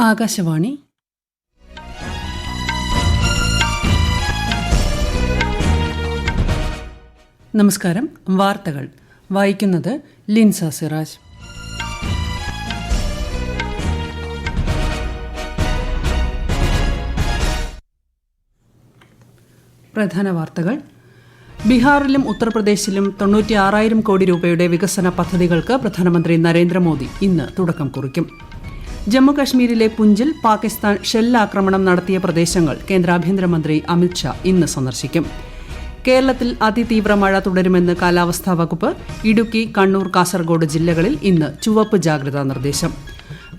ആകാശവാണി. നമസ്കാരം. വാർത്തകൾ വായിക്കുന്നത് ലിൻസ സിറാജ്. പ്രധാന വാർത്തകൾ. ബീഹാറിലും ഉത്തർപ്രദേശിലും 96,000 കോടി രൂപയുടെ വികസന പദ്ധതികൾക്ക് പ്രധാനമന്ത്രി നരേന്ദ്രമോദി ഇന്ന് തുടക്കം കുറിക്കും. ജമ്മുകശ്മീരിലെ പുഞ്ചിൽ പാകിസ്ഥാൻ ഷെല്ലാക്രമണം നടത്തിയ പ്രദേശങ്ങൾ കേന്ദ്ര ആഭ്യന്തരമന്ത്രി അമിത്ഷാ ഇന്ന് സന്ദർശിക്കും. കേരളത്തിൽ അതിതീവ്ര മഴ തുടരുമെന്ന് കാലാവസ്ഥാ വകുപ്പ്. ഇടുക്കി, കണ്ണൂർ, കാസർഗോഡ് ജില്ലകളിൽ ഇന്ന് ചുവപ്പ് ജാഗ്രതാ നിർദ്ദേശം.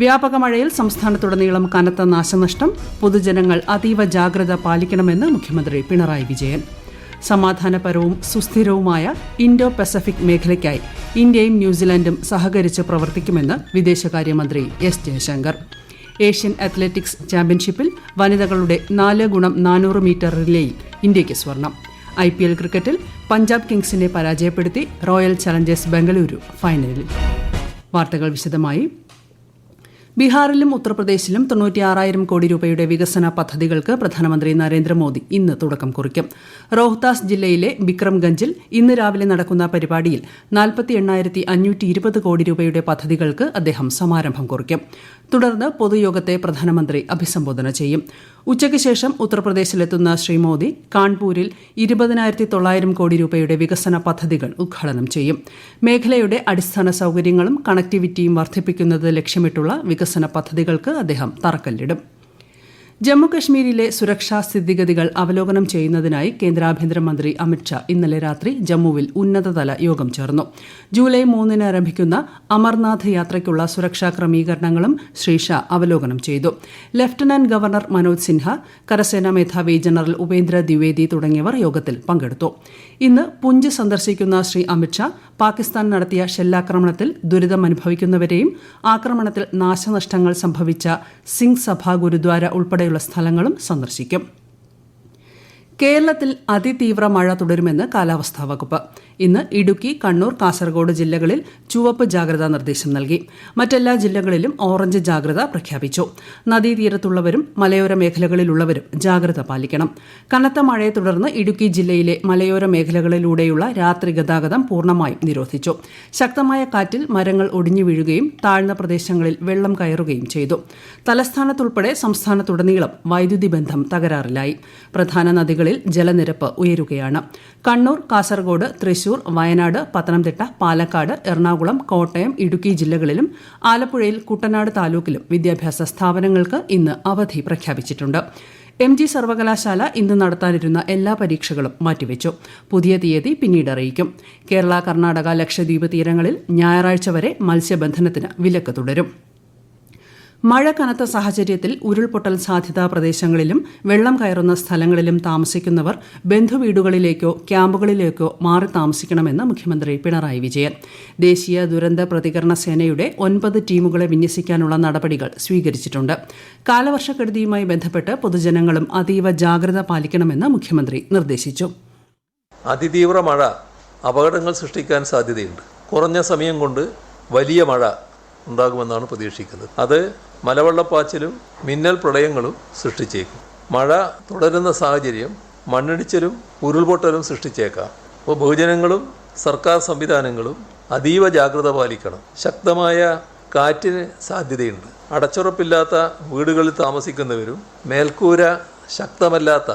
വ്യാപക മഴയിൽ സംസ്ഥാനത്തുടനീളം കനത്ത നാശനഷ്ടം. പൊതുജനങ്ങൾ അതീവ ജാഗ്രത പാലിക്കണമെന്ന് മുഖ്യമന്ത്രി പിണറായി വിജയൻ. സമാധാനപരവും സുസ്ഥിരവുമായ ഇൻഡോ പസഫിക് മേഖലയ്ക്കായി ഇന്ത്യയും ന്യൂസിലാൻഡും സഹകരിച്ച് പ്രവർത്തിക്കുമെന്ന് വിദേശകാര്യമന്ത്രി എസ് ജയശങ്കർ. ഏഷ്യൻ അത്ലറ്റിക്സ് ചാമ്പ്യൻഷിപ്പിൽ വനിതകളുടെ 4x400 മീറ്റർ റിലേയിൽ ഇന്ത്യയ്ക്ക് സ്വർണം. IPL ക്രിക്കറ്റിൽ പഞ്ചാബ് കിങ്സിനെ പരാജയപ്പെടുത്തി റോയൽ ചലഞ്ചേഴ്സ് ബംഗളൂരു ഫൈനലിൽ. വാർത്തകൾ വിശദമായി. ബീഹാറിലും ഉത്തർപ്രദേശിലും 96,000 കോടി രൂപയുടെ വികസന പദ്ധതികൾക്ക് പ്രധാനമന്ത്രി നരേന്ദ്രമോദി ഇന്ന് തുടക്കം കുറിക്കും. റോഹ്താസ് ജില്ലയിലെ ബിക്രംഗഞ്ചിൽ ഇന്ന് രാവിലെ നടക്കുന്ന പരിപാടിയിൽ 48,520 കോടി രൂപയുടെ പദ്ധതികൾക്ക് അദ്ദേഹം സമാരംഭം കുറിക്കും. തുടർന്ന് പൊതുയോഗത്തെ പ്രധാനമന്ത്രി അഭിസംബോധന ചെയ്യും. ഉച്ചയ്ക്ക് ശേഷം ഉത്തർപ്രദേശിലെത്തുന്ന ശ്രീ മോദി കാൺപൂരിൽ 20,900 കോടി രൂപയുടെ വികസന പദ്ധതികൾ ഉദ്ഘാടനം ചെയ്യും. മേഖലയുടെ അടിസ്ഥാന സൌകര്യങ്ങളും കണക്ടിവിറ്റിയും വർദ്ധിപ്പിക്കുന്നത് ലക്ഷ്യമിട്ടുള്ള വികസന പദ്ധതികൾക്ക് അദ്ദേഹം തറക്കല്ലിടും. ജമ്മുകശ്മീരിലെ സുരക്ഷാ സ്ഥിതിഗതികൾ അവലോകനം ചെയ്യുന്നതിനായി കേന്ദ്ര ആഭ്യന്തരമന്ത്രി അമിത്ഷാ ഇന്നലെ രാത്രി ജമ്മുവിൽ ഉന്നതതല യോഗം ചേർന്നു. ജൂലൈ 3 ആരംഭിക്കുന്ന അമർനാഥ് യാത്രയ്ക്കുള്ള സുരക്ഷാ ക്രമീകരണങ്ങളും ശ്രീ ഷാ അവലോകനം ചെയ്തു. ലഫ്റ്റനന്റ് ഗവർണർ മനോജ് സിൻഹ, കരസേനാ മേധാവി ജനറൽ ഉപേന്ദ്ര ദ്വിവേദി തുടങ്ങിയവർ യോഗത്തിൽ പങ്കെടുത്തു. ഇന്ന് പുഞ്ച് സന്ദർശിക്കുന്ന ശ്രീ അമിത്ഷാ പാകിസ്ഥാൻ നടത്തിയ ഷെല്ലാക്രമണത്തിൽ ദുരിതമനുഭവിക്കുന്നവരെയും ആക്രമണത്തിൽ നാശനഷ്ടങ്ങൾ സംഭവിച്ച സിംഗ് സഭ ഗുരുദ്വാര ഉൾപ്പെടെയുള്ള സ്ഥലങ്ങളും സന്ദർശിക്കും. കേരളത്തിൽ അതിതീവ്ര മഴ തുടരുമെന്ന് കാലാവസ്ഥാ വകുപ്പ്. ഇന്ന് ഇടുക്കി, കണ്ണൂർ, കാസർഗോഡ് ജില്ലകളിൽ ചുവപ്പ് ജാഗ്രതാ നിർദ്ദേശം നൽകി. മറ്റെല്ലാ ജില്ലകളിലും ഓറഞ്ച് ജാഗ്രത പ്രഖ്യാപിച്ചു. നദീതീരത്തുള്ളവരും മലയോര മേഖലകളിലുള്ളവരും ജാഗ്രത പാലിക്കണം. കനത്ത മഴയെ തുടർന്ന് ഇടുക്കി ജില്ലയിലെ മലയോര മേഖലകളിലൂടെയുള്ള രാത്രി ഗതാഗതം പൂർണ്ണമായും നിരോധിച്ചു. ശക്തമായ കാറ്റിൽ മരങ്ങൾ ഒടിഞ്ഞു വീഴുകയും താഴ്ന്ന പ്രദേശങ്ങളിൽ വെള്ളം കയറുകയും ചെയ്തു. തലസ്ഥാനത്തുൾപ്പെടെ സംസ്ഥാനത്തുടനീളം വൈദ്യുതി ബന്ധം തകരാറിലായി. പ്രധാന നദികളിൽ ജലനിരപ്പ് ഉയരുകയാണ്. കണ്ണൂർ, കാസർഗോഡ്, തൃശൂർ, വയനാട്, പത്തനംതിട്ട, പാലക്കാട്, എറണാകുളം, കോട്ടയം, ഇടുക്കി ജില്ലകളിലും ആലപ്പുഴയിൽ കുട്ടനാട് താലൂക്കിലും വിദ്യാഭ്യാസ സ്ഥാപനങ്ങൾക്ക് ഇന്ന് അവധി പ്രഖ്യാപിച്ചിട്ടുണ്ട്. MG സർവകലാശാല ഇന്ന് നടത്താനിരുന്ന എല്ലാ പരീക്ഷകളും മാറ്റിവെച്ചു. പുതിയ തീയതി പിന്നീട് അറിയിക്കും. കേരള, കർണാടക, ലക്ഷദ്വീപ് തീരങ്ങളിൽ ഞായറാഴ്ച വരെ മത്സ്യബന്ധനത്തിന് വിലക്ക് തുടരും. മഴ കനത്ത സാഹചര്യത്തിൽ ഉരുൾപൊട്ടൽ സാധ്യതാ പ്രദേശങ്ങളിലും വെള്ളം കയറുന്ന സ്ഥലങ്ങളിലും താമസിക്കുന്നവർ ബന്ധുവീടുകളിലേക്കോ ക്യാമ്പുകളിലേക്കോ മാറി താമസിക്കണമെന്ന് മുഖ്യമന്ത്രി പിണറായി വിജയൻ. ദേശീയ ദുരന്ത പ്രതികരണ സേനയുടെ 9 ടീമുകളെ വിന്യസിക്കാനുള്ള നടപടികൾ സ്വീകരിച്ചിട്ടുണ്ട്. കാലവർഷക്കെടുതിയുമായി ബന്ധപ്പെട്ട് പൊതുജനങ്ങളും അതീവ ജാഗ്രത പാലിക്കണമെന്ന് മുഖ്യമന്ത്രി നിർദ്ദേശിച്ചു. അതിതീവ്ര മഴ അപകടങ്ങൾ സൃഷ്ടിക്കാൻ സാധ്യതയുണ്ട്. കുറഞ്ഞ സമയം കൊണ്ട് വലിയ മഴ ഉണ്ടാകുമെന്നാണ് പ്രതീക്ഷിക്കുന്നത്. അത് മലവെള്ളപ്പാച്ചിലും മിന്നൽ പ്രളയങ്ങളും സൃഷ്ടിച്ചേക്കും. മഴ തുടരുന്ന സാഹചര്യം മണ്ണിടിച്ചിലും ഉരുൾപൊട്ടലും സൃഷ്ടിച്ചേക്കാം. അപ്പോൾ ബഹുജനങ്ങളും സർക്കാർ സംവിധാനങ്ങളും അതീവ ജാഗ്രത പാലിക്കണം. ശക്തമായ കാറ്റിന് സാധ്യതയുണ്ട്. അടച്ചുറപ്പില്ലാത്ത വീടുകളിൽ താമസിക്കുന്നവരും മേൽക്കൂര ശക്തമല്ലാത്ത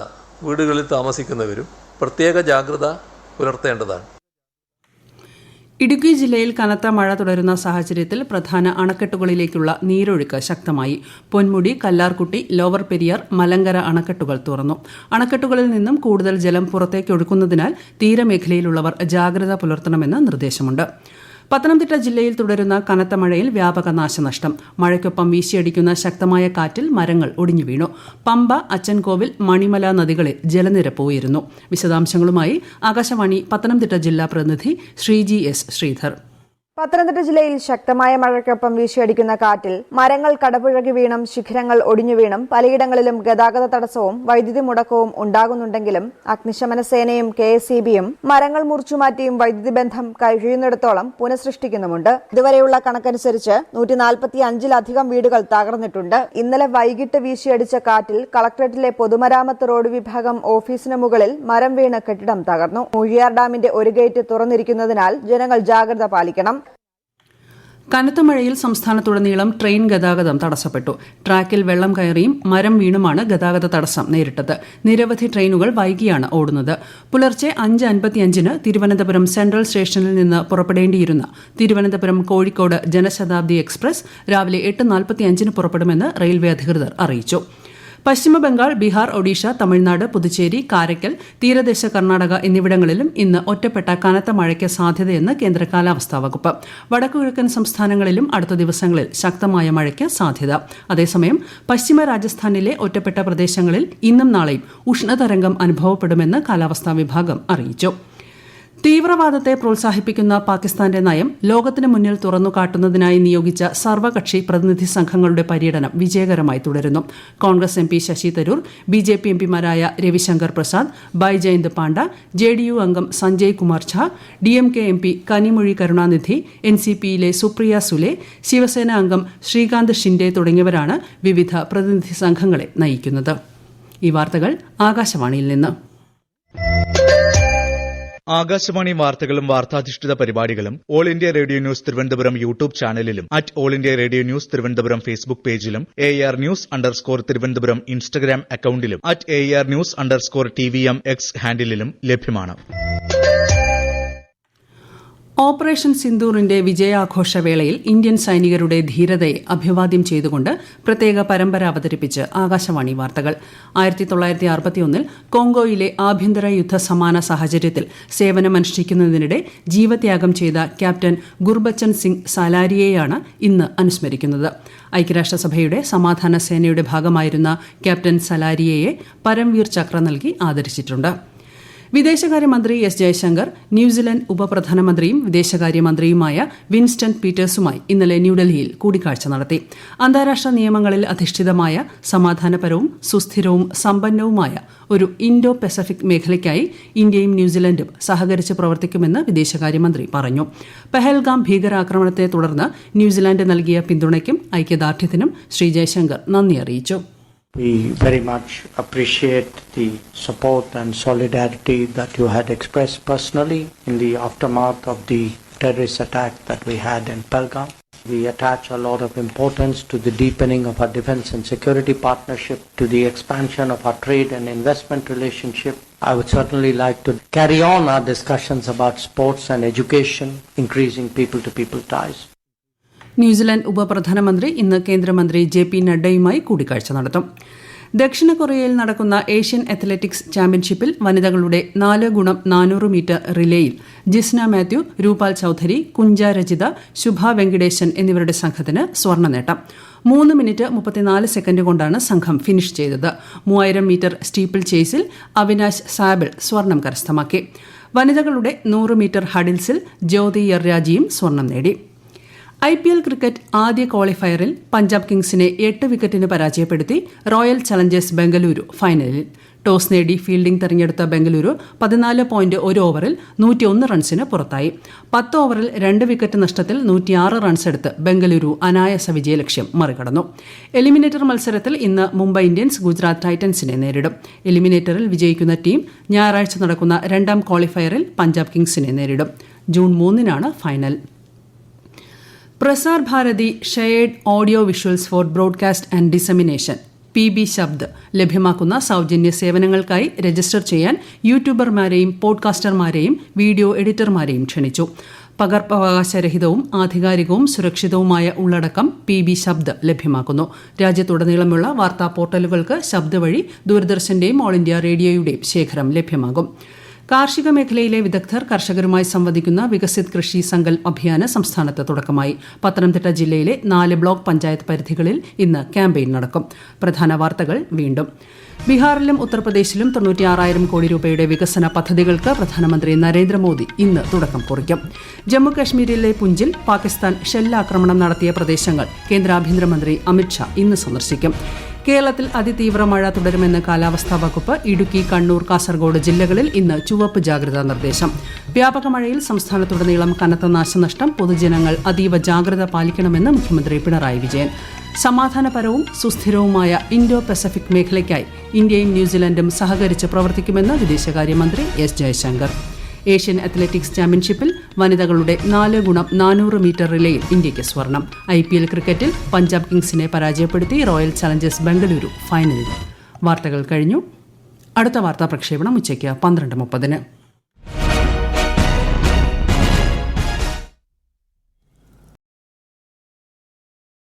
വീടുകളിൽ താമസിക്കുന്നവരും പ്രത്യേക ജാഗ്രത പുലർത്തേണ്ടതാണ്. ഇടുക്കി ജില്ലയിൽ കനത്ത മഴ തുടരുന്ന സാഹചര്യത്തിൽ പ്രധാന അണക്കെട്ടുകളിലേക്കുള്ള നീരൊഴുക്ക് ശക്തമായി. പൊന്മുടി, കല്ലാർകുട്ടി, ലോവർ പെരിയാർ, മലങ്കര അണക്കെട്ടുകൾ തുറന്നു. അണക്കെട്ടുകളിൽ നിന്നും കൂടുതൽ ജലം പുറത്തേക്ക് ഒഴുക്കുന്നതിനാൽ തീരമേഖലയിലുള്ളവർ ജാഗ്രത പുലർത്തണമെന്ന് നിർദ്ദേശമുണ്ട്. പത്തനംതിട്ട ജില്ലയിൽ തുടരുന്ന കനത്ത മഴയിൽ വ്യാപക നാശനഷ്ടം. മഴയ്ക്കൊപ്പം വീശിയടിക്കുന്ന ശക്തമായ കാറ്റിൽ മരങ്ങൾ ഒടിഞ്ഞു വീണു. പമ്പ, അച്ചൻകോവിൽ, മണിമല നദികളിൽ ജലനിരപ്പ് ഉയരുന്നു. വിശദാംശങ്ങളുമായി ആകാശവാണി പത്തനംതിട്ട ജില്ലാ പ്രതിനിധി ശ്രീജി എസ് ശ്രീധർ. പത്തനംതിട്ട ജില്ലയിൽ ശക്തമായ മഴയ്ക്കൊപ്പം വീശിയടിക്കുന്ന കാറ്റിൽ മരങ്ങൾ കടപുഴകി വീണും ശിഖരങ്ങൾ ഒടിഞ്ഞു വീണും പലയിടങ്ങളിലും ഗതാഗത തടസ്സവും വൈദ്യുതി മുടക്കവും ഉണ്ടാകുന്നുണ്ടെങ്കിലും അഗ്നിശമന സേനയും KSEBയും മരങ്ങൾ മുറിച്ചുമാറ്റിയും വൈദ്യുതി ബന്ധം കഴിയുന്നിടത്തോളം പുനഃസൃഷ്ടിക്കുന്നുമുണ്ട്. ഇതുവരെയുള്ള കണക്കനുസരിച്ച് 145-ലധികം വീടുകൾ തകർന്നിട്ടുണ്ട്. ഇന്നലെ വൈകിട്ട് വീശിയടിച്ച കാറ്റിൽ കളക്ടറേറ്റിലെ പൊതുമരാമത്ത് റോഡ് വിഭാഗം ഓഫീസിന് മുകളിൽ മരം വീണ് കെട്ടിടം തകർന്നു. മൂഴിയാർ ഡാമിന്റെ ഒരു ഗേറ്റ് തുറന്നിരിക്കുന്നതിനാൽ ജനങ്ങൾ ജാഗ്രത പാലിക്കണം. കനത്ത മഴയിൽ സംസ്ഥാനത്തുടനീളം ട്രെയിൻ ഗതാഗതം തടസ്സപ്പെട്ടു. ട്രാക്കിൽ വെള്ളം കയറിയും മരം വീണുമാണ് ഗതാഗത തടസ്സം നേരിട്ടത്. നിരവധി ട്രെയിനുകൾ വൈകിയാണ് ഓടുന്നത്. പുലർച്ചെ 5:55-ന് തിരുവനന്തപുരം സെൻട്രൽ സ്റ്റേഷനിൽ നിന്ന് പുറപ്പെടേണ്ടിയിരുന്ന തിരുവനന്തപുരം കോഴിക്കോട് ജനശതാബ്ദി എക്സ്പ്രസ് രാവിലെ 8:45-ന് പുറപ്പെടുമെന്ന് റെയിൽവേ അധികൃതർ അറിയിച്ചു. പശ്ചിമബംഗാൾ, ബീഹാർ, ഒഡീഷ, തമിഴ്നാട്, പുതുച്ചേരി, കാരയ്ക്കൽ, തീരദേശ കർണാടക എന്നിവിടങ്ങളിലും ഇന്ന് ഒറ്റപ്പെട്ട കനത്ത മഴയ്ക്ക് സാധ്യതയെന്ന് കേന്ദ്ര കാലാവസ്ഥാ വകുപ്പ്. വടക്കുകിഴക്കൻ സംസ്ഥാനങ്ങളിലും അടുത്ത ദിവസങ്ങളിൽ ശക്തമായ മഴയ്ക്ക് സാധ്യത. അതേസമയം പശ്ചിമ രാജസ്ഥാനിലെ ഒറ്റപ്പെട്ട പ്രദേശങ്ങളിൽ ഇന്നും നാളെയും ഉഷ്ണതരംഗം അനുഭവപ്പെടുമെന്ന് കാലാവസ്ഥാ വിഭാഗം അറിയിച്ചു. തീവ്രവാദത്തെ പ്രോത്സാഹിപ്പിക്കുന്ന പാകിസ്ഥാന്റെ നയം ലോകത്തിന് മുന്നിൽ തുറന്നുകാട്ടുന്നതിനായി നിയോഗിച്ച സർവകക്ഷി പ്രതിനിധി സംഘങ്ങളുടെ പര്യടനം വിജയകരമായി തുടരുന്നു. Congress MP Sasi Tharoor, BJP MPമാരായ Ravishankar Prasad, Baijayant Panda, JDU അംഗം സഞ്ജയ് കുമാർ ഝാ, DMK MP കനിമൊഴി കരുണാനിധി, NCPയിലെ സുപ്രിയ സുലെ, ശിവസേന അംഗം ശ്രീകാന്ത് ഷിൻഡെ തുടങ്ങിയവരാണ് വിവിധ പ്രതിനിധി സംഘങ്ങളെ നയിക്കുന്നത്. ഈ വാർത്തകൾ ആകാശവാണിയിൽ നിന്ന്. ആകാശവാണി വാർത്തകളും വാർത്താധിഷ്ഠിത പരിപാടികളും all India radio news Thiruvananthapuram YouTube ചാനലിലും all India radio news Thiruvananthapuram Facebook പേജിലും AR News_ തിരുവനന്തപുരം ഇൻസ്റ്റഗ്രാം അക്കൌണ്ടിലും AR News_TVM X ഹാൻഡിലും ലഭ്യമാണ്. ഓപ്പറേഷൻ സിന്ദൂറിന്റെ വിജയാഘോഷവേളയിൽ ഇന്ത്യൻ സൈനികരുടെ ധീരതയെ അഭിവാദ്യം ചെയ്തുകൊണ്ട് പ്രത്യേക പരമ്പര അവതരിപ്പിച്ച് ആകാശവാണി വാർത്തകൾ. 1961-ൽ കോങ്കോയിലെ ആഭ്യന്തര യുദ്ധ സമാന സാഹചര്യത്തിൽ സേവനമനുഷ്ഠിക്കുന്നതിനിടെ ജീവത്യാഗം ചെയ്ത ക്യാപ്റ്റൻ ഗുർബച്ചൻ സിംഗ് സാലാരിയെയാണ് ഇന്ന് അനുസ്മരിക്കുന്നത്. ഐക്യരാഷ്ട്രസഭയുടെ സമാധാന സേനയുടെ ഭാഗമായിരുന്ന ക്യാപ്റ്റൻ സലാരിയയെ പരംവീർ ചക്ര നൽകി ആദരിച്ചിട്ടുണ്ട്. വിദേശകാര്യമന്ത്രി S. ജയശങ്കർ ന്യൂസിലൻഡ് ഉപപ്രധാനമന്ത്രിയും വിദേശകാര്യമന്ത്രിയുമായ വിൻസ്റ്റൺ പീറ്റേഴ്സുമായി ഇന്നലെ ന്യൂഡൽഹിയിൽ കൂടിക്കാഴ്ച നടത്തി. അന്താരാഷ്ട്ര നിയമങ്ങളിൽ അധിഷ്ഠിതമായ സമാധാനപരവും സുസ്ഥിരവും സമ്പന്നവുമായ ഒരു ഇൻഡോ പസഫിക് മേഖലയ്ക്കായി ഇന്ത്യയും ന്യൂസിലൻഡും സഹകരിച്ച് പ്രവർത്തിക്കുമെന്ന് വിദേശകാര്യമന്ത്രി പറഞ്ഞു. പഹൽഗാം ഭീകരാക്രമണത്തെ തുടർന്ന് ന്യൂസിലാൻഡ് നൽകിയ പിന്തുണയ്ക്കും ഐക്യദാർഢ്യത്തിനും ശ്രീ ജയശങ്കർ നന്ദി അറിയിച്ചു. We very much appreciate the support and solidarity that you had expressed personally in the aftermath of the terrorist attack that we had in Pahalgam. We attach a lot of importance to the deepening of our defense and security partnership, to the expansion of our trade and investment relationship. I would certainly like to carry on our discussions about sports and education, increasing people-to-people ties. New Zealand ഉപപ്രധാനമന്ത്രി ഇന്ന് കേന്ദ്രമന്ത്രി JP നഡ്ഡയുമായി കൂടിക്കാഴ്ച നടത്തും. ദക്ഷിണ കൊറിയയിൽ നടക്കുന്ന Asian athletics ചാമ്പ്യൻഷിപ്പിൽ വനിതകളുടെ 4x400 മീറ്റർ റിലേയിൽ ജിസ്ന മാത്യു, രൂപാൽ ചൌധരി, കുഞ്ച രജിത, ശുഭ വെങ്കിടേശൻ എന്നിവരുടെ സംഘത്തിന് സ്വർണ്ണ നേട്ടം. 3 മിനിറ്റ് 34 സെക്കൻഡ് കൊണ്ടാണ് സംഘം ഫിനിഷ് ചെയ്തത്. 3000 മീറ്റർ സ്റ്റീപ്പിൾ ചേസിൽ അവിനാശ് സാബിൾ സ്വർണം കരസ്ഥമാക്കി. വനിതകളുടെ 100 മീറ്റർ ഹഡിൽസിൽ ജ്യോതി യർരാജിയും സ്വർണം നേടി. IPL ക്രിക്കറ്റ് ആദ്യ ക്വാളിഫയറിൽ പഞ്ചാബ് കിങ്സിനെ 8 വിക്കറ്റിന് പരാജയപ്പെടുത്തി റോയൽ ചലഞ്ചേഴ്സ് ബംഗളൂരു ഫൈനലിൽ. ടോസ് നേടി ഫീൽഡിംഗ് തെരഞ്ഞെടുത്ത ബംഗളൂരു 14.1 ഓവറിൽ 101 റൺസിന് പുറത്തായി. 10 ഓവറിൽ 2 വിക്കറ്റ് നഷ്ടത്തിൽ 106 റൺസെടുത്ത് ബംഗളൂരു അനായാസ വിജയലക്ഷ്യം മറികടന്നു. എലിമിനേറ്റർ മത്സരത്തിൽ ഇന്ന് മുംബൈ ഇന്ത്യൻസ് ഗുജറാത്ത് ടൈറ്റൻസിനെ നേരിടും. എലിമിനേറ്ററിൽ വിജയിക്കുന്ന ടീം ഞായറാഴ്ച നടക്കുന്ന 2ാം ക്വാളിഫയറിൽ പഞ്ചാബ് കിങ്സിനെ നേരിടും. ജൂൺ 3-നാണ് final. Prasar Bharati shared audio visuals for broadcast and dissemination PB Shabd ലഭ്യമാക്കുന്ന സൗജന്യ സേവനങ്ങൾക്കായി രജിസ്റ്റർ ചെയ്യാൻ യൂട്യൂബർമാരെയും പോഡ്കാസ്റ്റർമാരെയും വീഡിയോ എഡിറ്റർമാരെയും ക്ഷണിച്ചു. പകർപ്പവകാശരഹിതവും ആധികാരികവും സുരക്ഷിതവുമായ ഉള്ളടക്കം PB ശബ്ദ് ലഭ്യമാക്കുന്നു. രാജ്യത്തുടനീളമുള്ള വാർത്താ പോർട്ടലുകൾക്ക് ശബ്ദ് വഴി ദൂരദർശന്റെയും ഓൾ ഇന്ത്യ റേഡിയോയുടെയും ശേഖരം ലഭ്യമാകും. കാർഷിക മേഖലയിലെ വിദഗ്ധർ കർഷകരുമായി സംവദിക്കുന്ന വികസിത് കൃഷി സങ്കൽപ് അഭിയാന് സംസ്ഥാനത്ത് തുടക്കമായി. പത്തനംതിട്ട ജില്ലയിലെ 4 ബ്ലോക്ക് പഞ്ചായത്ത് പരിധികളിൽ ഇന്ന് ക്യാമ്പയിൻ നടക്കും. പ്രധാന വാർത്തകൾ വീണ്ടും. ബീഹാറിലും ഉത്തർപ്രദേശിലും 96,000 കോടി രൂപയുടെ വികസന പദ്ധതികൾക്ക് പ്രധാനമന്ത്രി നരേന്ദ്രമോദി ഇന്ന് തുടക്കം കുറിക്കും. ജമ്മുകശ്മീരിലെ പുഞ്ചിൽ പാകിസ്ഥാൻ ഷെല്ലാക്രമണം നടത്തിയ പ്രദേശങ്ങൾ കേന്ദ്ര ആഭ്യന്തരമന്ത്രി അമിത്ഷാ ഇന്ന് സന്ദർശിക്കും. കേരളത്തിൽ അതിതീവ്ര മഴ തുടരുമെന്ന് കാലാവസ്ഥാ വകുപ്പ്. ഇടുക്കി, കണ്ണൂർ, കാസർഗോഡ് ജില്ലകളിൽ ഇന്ന് ചുവപ്പ് ജാഗ്രതാ നിർദ്ദേശം. വ്യാപക മഴയിൽ സംസ്ഥാനത്തുടനീളം കനത്ത നാശനഷ്ടം. പൊതുജനങ്ങൾ അതീവ ജാഗ്രത പാലിക്കണമെന്ന് മുഖ്യമന്ത്രി പിണറായി വിജയൻ. സമാധാനപരവും സുസ്ഥിരവുമായ ഇൻഡോ പസഫിക് മേഖലയ്ക്കായി ഇന്ത്യയും ന്യൂസിലൻഡും സഹകരിച്ച് പ്രവർത്തിക്കുമെന്ന് വിദേശകാര്യമന്ത്രി എസ് ജയശങ്കർ. ഏഷ്യൻ അത്ലറ്റിക്സ് ചാമ്പ്യൻഷിപ്പിൽ വനിതകളുടെ 4x400 മീറ്റർ റിലേയിൽ ഇന്ത്യയ്ക്ക് സ്വർണം. IPL ക്രിക്കറ്റിൽ പഞ്ചാബ് കിങ്സിനെ പരാജയപ്പെടുത്തി റോയൽ ചലഞ്ചേഴ്സ് ബംഗളൂരു ഫൈനലിൽ. വാർത്തകൾ കഴിഞ്ഞു. അടുത്ത വാർത്താ പ്രക്ഷേപണം ഉച്ചയ്ക്ക് 12:30.